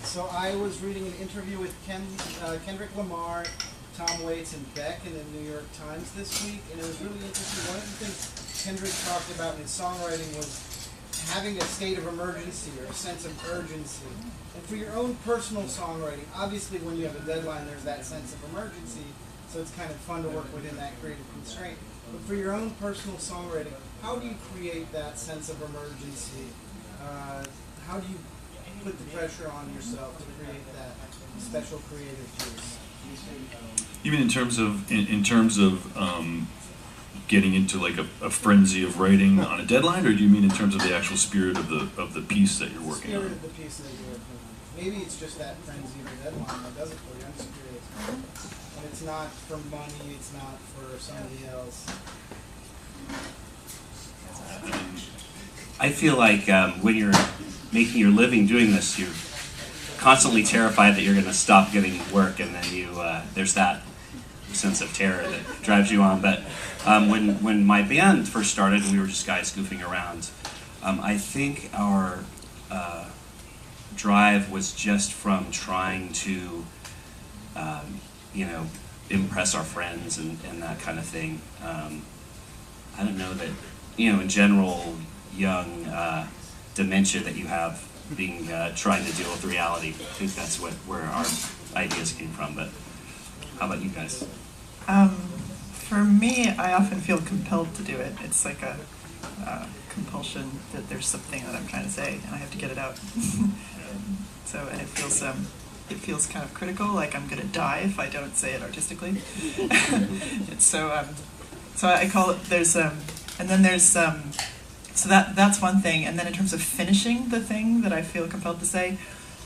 So I was reading an interview with Kendrick Lamar, Tom Waits, and Beck in the New York Times this week, and it was really interesting. One of the things Kendrick talked about in his songwriting was having a state of emergency or a sense of urgency. And for your own personal songwriting, obviously when you have a deadline, there's that sense of emergency, so it's kind of fun to work within that creative constraint. But for your own personal songwriting, how do you create that sense of emergency? How do you put the pressure on yourself to create that special creative juice? Even in terms of getting into like a frenzy of writing on a deadline, or do you mean in terms of the actual spirit of the piece that you're working on? Spirit of the piece that you're working on. Maybe it's just that frenzy of a deadline that does it for you. I'm just curious. And it's not for money. It's not for somebody else. I feel like when you're making your living doing this, you're constantly terrified that you're going to stop getting work, and then there's that sense of terror that drives you on. But when my band first started and we were just guys goofing around, I think our drive was just from trying to impress our friends and that kind of thing. I don't know that, in general, young dementia that you have being trying to deal with reality. I think that's where our ideas came from. But how about you guys? For me, I often feel compelled to do it. It's like a compulsion that there's something that I'm trying to say and I have to get it out. And it feels kind of critical, like I'm gonna die if I don't say it artistically. So I call it, so that's one thing. And then in terms of finishing the thing that I feel compelled to say,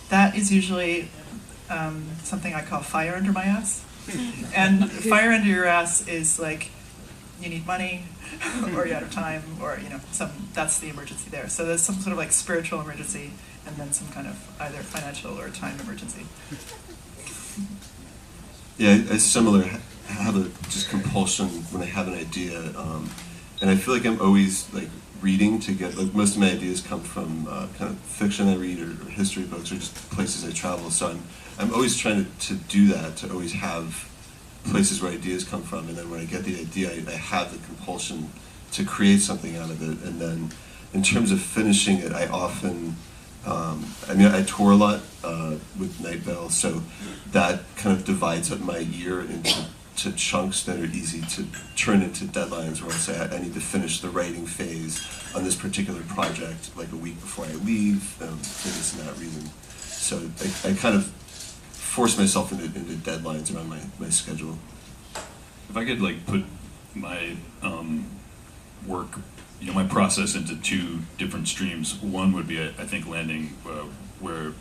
that is usually something I call fire under my ass. And fire under your ass is like, you need money, or you're out of time, or that's the emergency there. So there's some sort of like spiritual emergency, and then some kind of either financial or time emergency. Yeah, it's similar. I have a just compulsion when I have an idea, and I feel like I'm always like reading to get, like, most of my ideas come from kind of fiction I read or history books or just places I travel. So I'm always trying to do that, to always have places where ideas come from, and then when I get the idea, I have the compulsion to create something out of it. And then in terms of finishing it, I often, I tour a lot with Night Vale, so that kind of divides up my year into chunks that are easy to turn into deadlines, where I say I need to finish the writing phase on this particular project like a week before I leave, for this and that reason. So I kind of force myself into deadlines around my schedule. If I could like put my work, my process into two different streams, one would be I think landing where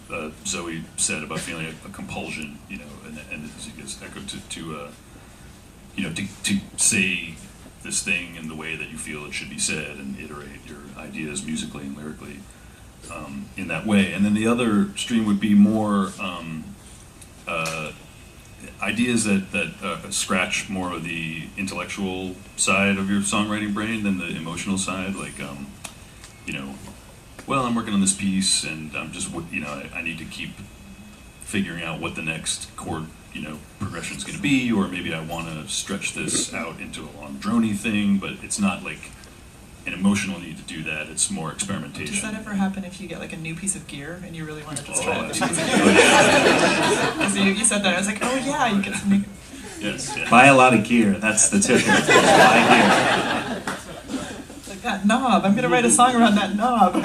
Zoe said about feeling a compulsion, and it gets echoed to say this thing in the way that you feel it should be said and iterate your ideas musically and lyrically in that way. And then the other stream would be more ideas that scratch more of the intellectual side of your songwriting brain than the emotional side. Like, well, I'm working on this piece and I'm just, I need to keep figuring out what the next chord progression is going to be, or maybe I want to stretch this out into a long droney thing, but it's not like an emotional need to do that, it's more experimentation. Does that ever happen if you get like a new piece of gear and you really want to just try it? So you said that, I was like, oh yeah, you get some new... Yes, yeah. Buy a lot of gear, that's the tip. Buy gear. Like that knob, I'm going to write a song around that knob.